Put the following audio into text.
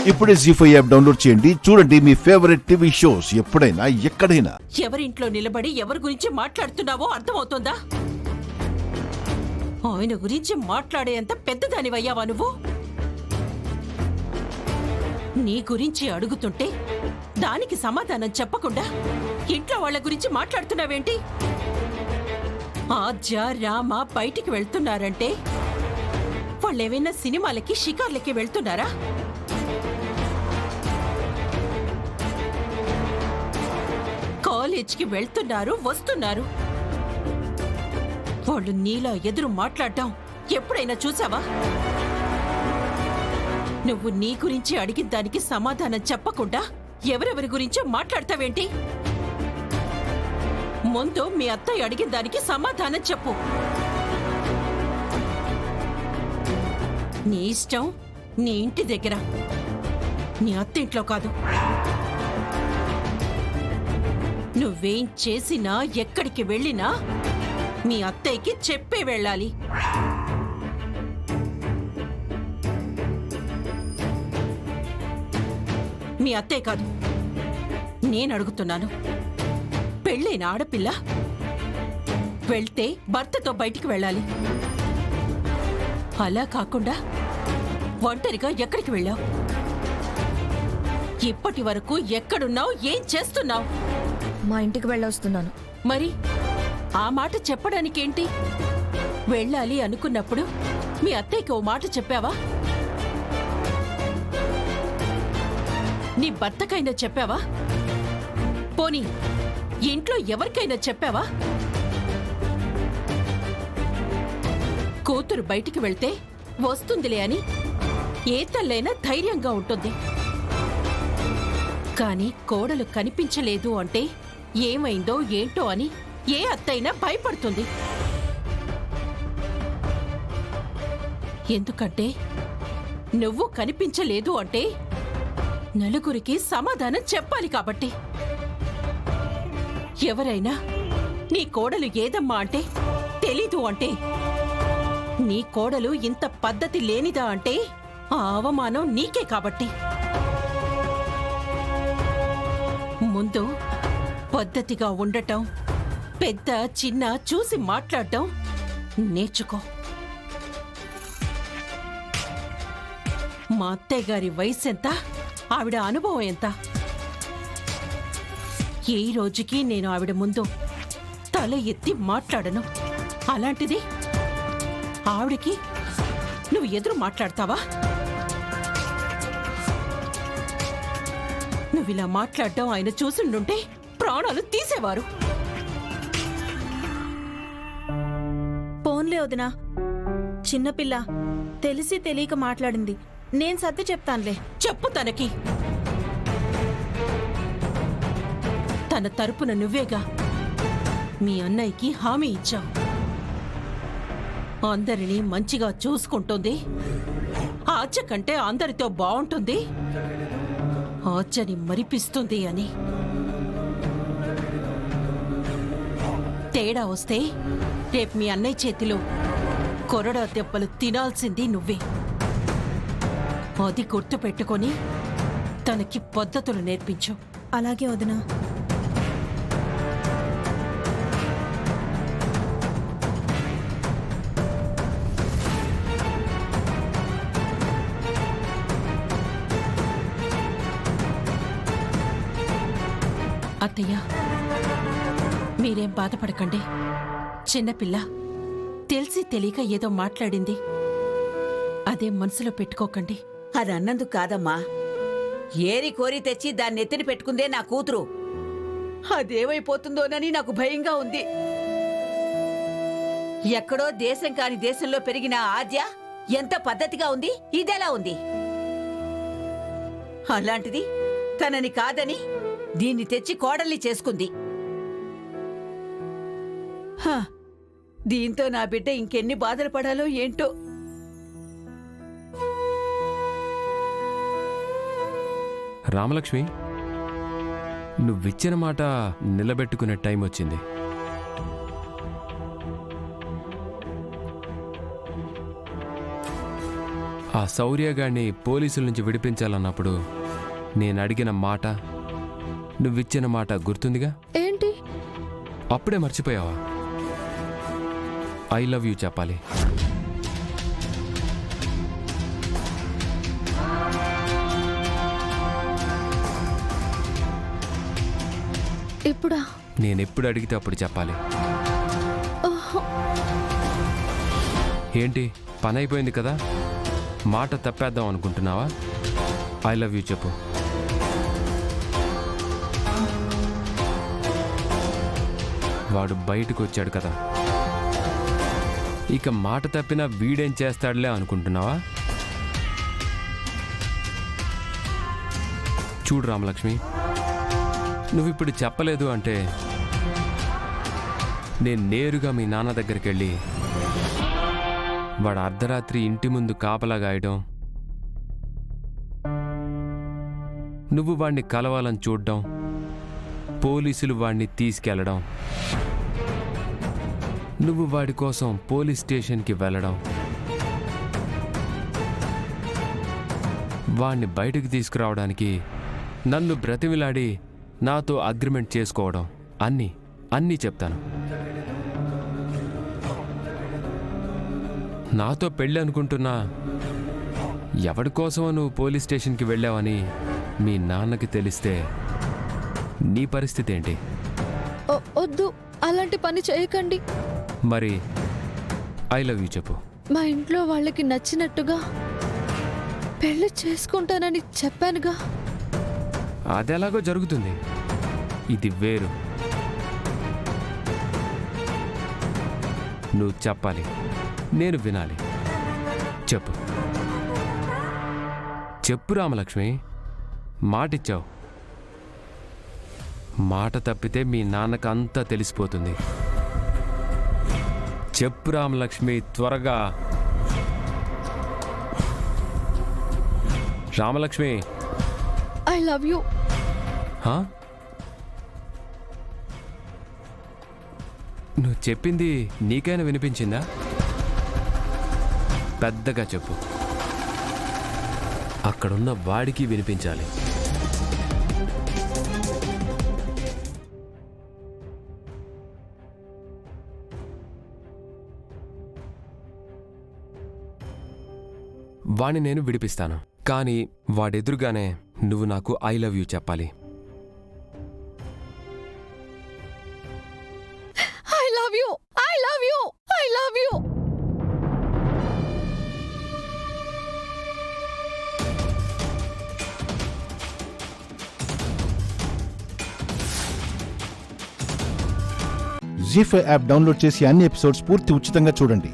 ఇప్పుడే జీ5 app download చేయండి. చూడండి మీ ఫేవరెట్ టీవీ షోస్ ఎప్పుడైనా ఎక్కడైనా. ఎవరింట్లో నిలబడి ఎవరి గురించి మాట్లాడుతున్నావో అర్థమవుతోందా? ఆయన గురించి మాట్లాడేంత పెద్దదానివయ్యావా నువ్వు? నీ గురించి అడుగుతుంటే దానికి సమాధానం చెప్పకుండా ఇంట్లో వాళ్ళ గురించి మాట్లాడుతున్నావేంటి? ఆద్య రామ బయటికి వెళ్తున్నారంటే వాళ్ళేమైనా సినిమాలకి షికార్లకి వెళ్తున్నారా? కాలేజ్కి వెళ్తున్నారు, వస్తున్నారు. వాళ్ళు నీలా ఎదురు మాట్లాడటం ఎప్పుడైనా చూసావా? నువ్వు నీ గురించి అడిగిన దానికి సమాధానం చెప్పకుండా ఎవరెవరి గురించో మాట్లాడతావేంటి? ముందు మీ అత్తయ్య అడిగిన దానికి సమాధానం చెప్పు. నీ ఇష్టం నీ ఇంటి దగ్గర, నీ అత్తింట్లో కాదు. నువ్వేం చేసినా ఎక్కడికి వెళ్ళినా మీ అత్తయ్యకి చెప్పే వెళ్ళాలి. మీ అత్తయ్య కాదు, నేను అడుగుతున్నాను. పెళ్ళైన ఆడపిల్ల వెళ్తే భర్తతో బయటికి వెళ్ళాలి. అలా కాకుండా ఒంటరిగా ఎక్కడికి వెళ్ళావు? ఇప్పటి వరకు ఎక్కడున్నావు? ఏం చేస్తున్నావు? మా ఇంటికి వెళ్ళొస్తున్నాను. మరి ఆ మాట చెప్పడానికేంటి? వెళ్ళాలి అనుకున్నప్పుడు మీ అత్తయ్యకి ఓ మాట చెప్పావా? నీ భర్తకైనా చెప్పావా? పోనీ ఇంట్లో ఎవరికైనా చెప్పావా? కూతురు బయటికి వెళ్తే వస్తుందిలే అని ఏ తల్లైనా ధైర్యంగా ఉంటుంది. కానీ కోడలు కనిపించలేదు అంటే ఏమైందో ఏంటో అని ఏ అత్తైనా భయపడుతుంది. ఎందుకంటే నువ్వు కనిపించలేదు అంటే నలుగురికి సమాధానం చెప్పాలి కాబట్టి. ఎవరైనా నీ కోడలు ఏదమ్మా అంటే తెలీదు అంటే, నీ కోడలు ఇంత పద్ధతి లేనిదా అంటే ఆ అవమానం నీకే కాబట్టి. ముందు పద్ధతిగా ఉండటం, పెద్ద చిన్న చూసి మాట్లాడటం నేర్చుకో. మా అత్తయ్య గారి వయసు ఎంత, ఆవిడ అనుభవం ఎంత? ఏ రోజుకి నేను ఆవిడ ముందు తల ఎత్తి మాట్లాడను. అలాంటిది ఆవిడికి నువ్వు ఎదురు మాట్లాడతావా? నువ్విలా మాట్లాడటం ఆయన చూసిండుంటే ప్రాణాలు తీసేవారు. పోన్లే వదినా, చిన్నపిల్ల తెలిసి తెలియక మాట్లాడింది. నేను సర్ది చెప్తానులే. చెప్పు తనకి. తన తరపున నువ్వేగా మీ అన్నయ్యకి హామీ ఇచ్చావు. అందరినీ మంచిగా చూసుకుంటుంది, ఆచ కంటే అందరితో బాగుంటుంది, ఆచని మరిపిస్తుంది అని. తేడా వస్తే రేపు మీ అన్నయ్య చేతిలో కొరడా దెబ్బలు తినాల్సింది నువ్వే. అది గుర్తుపెట్టుకొని తనకి పద్ధతులు నేర్పించు. అలాగే వదినా. అత్తయ్య, మీరేం బాధపడకండి. చిన్నపిల్ల తెలిసి తెలియక ఏదో మాట్లాడింది, అదే మనసులో పెట్టుకోకండి. అది అన్నందుకు కాదమ్మా, ఏరి కోరి తెచ్చి దాన్ని ఎత్తిని పెట్టుకుందే నా కూతురు. అదేమైపోతుందోనని నాకు భయంగా ఉంది. ఎక్కడో దేశం కాని దేశంలో పెరిగిన ఆద్య ఎంత పద్ధతిగా ఉంది, ఇదెలా ఉంది? అలాంటిది తనని కాదని దీన్ని తెచ్చి కోడల్ని చేసుకుంది. దీంతో నా బిడ్డ ఇంకెన్ని బాధలు పడాలో ఏంటో. రామలక్ష్మి, నువ్విచ్చిన మాట నిలబెట్టుకునే టైం వచ్చింది. ఆ శౌర్యగాడిని పోలీసుల నుంచి విడిపించాలన్నప్పుడు నేను అడిగిన మాట, నువ్విచ్చిన మాట గుర్తుందిగా? ఏంటి? అప్పుడే మర్చిపోయావా? ఐ లవ్ యూ చెప్పాలి. ఇప్పుడా? నేనెప్పుడు అడిగితే అప్పుడు చెప్పాలి. ఓహో. ఏంటి, పని అయిపోయింది కదా, మాట తప్పేద్దాం అనుకుంటున్నావా? ఐ లవ్ యూ చెప్పు. వాడు బయటకు వచ్చాడు కదా, ఇక మాట తప్పినా వీడేం చేస్తాడులే అనుకుంటున్నావా? చూడు రామలక్ష్మి, నువ్విప్పుడు చెప్పలేదు అంటే నేను నేరుగా మీ నాన్న దగ్గరికి వెళ్ళి వాడు అర్ధరాత్రి ఇంటి ముందు కాపలా గాయడం, నువ్వు వాణ్ణి కలవాలని చూడ్డం, పోలీసులు వాణ్ణి తీసుకెళ్లడం, నువ్వు వాడి కోసం పోలీస్ స్టేషన్కి వెళ్ళడం, వాణ్ణి బయటకు తీసుకురావడానికి నన్ను బ్రతిమిలాడి నాతో అగ్రిమెంట్ చేసుకోవడం, అన్నీ చెప్తాను. నాతో పెళ్ళి అనుకుంటున్నా ఎవడి కోసమో నువ్వు పోలీస్ స్టేషన్కి వెళ్ళావని మీ నాన్నకి తెలిస్తే నీ పరిస్థితి ఏంటి? వద్దు, అలాంటి పని చేయకండి. మరి ఐ లవ్ యూ చెప్పు. మా ఇంట్లో వాళ్ళకి నచ్చినట్టుగా పెళ్లి చేసుకుంటానని చెప్పానుగా. అదెలాగో జరుగుతుంది, ఇది వేరు. నువ్వు చెప్పాలి, నేను వినాలి. చెప్పు చెప్పు రామలక్ష్మి, మాటిచ్చావు. మాట తప్పితే మీ నాన్నకు అంతా తెలిసిపోతుంది. చెప్పు రామలక్ష్మి, త్వరగా. Ramalakshmi, I love you. హా? నువ్వు చెప్పింది నీకైనా వినిపించిందా? పెద్దగా చెప్పు, అక్కడున్న వాడికి వినిపించాలి. వాణ్ణి నేను విడిపిస్తాను, కానీ వాడెదురుగానే నువ్వు నాకు ఐ లవ్ యూ చెప్పాలి. I love you, I love you, I love you. Zee5 app download చేసి అన్ని ఎపిసోడ్స్ పూర్తి ఉచితంగా చూడండి.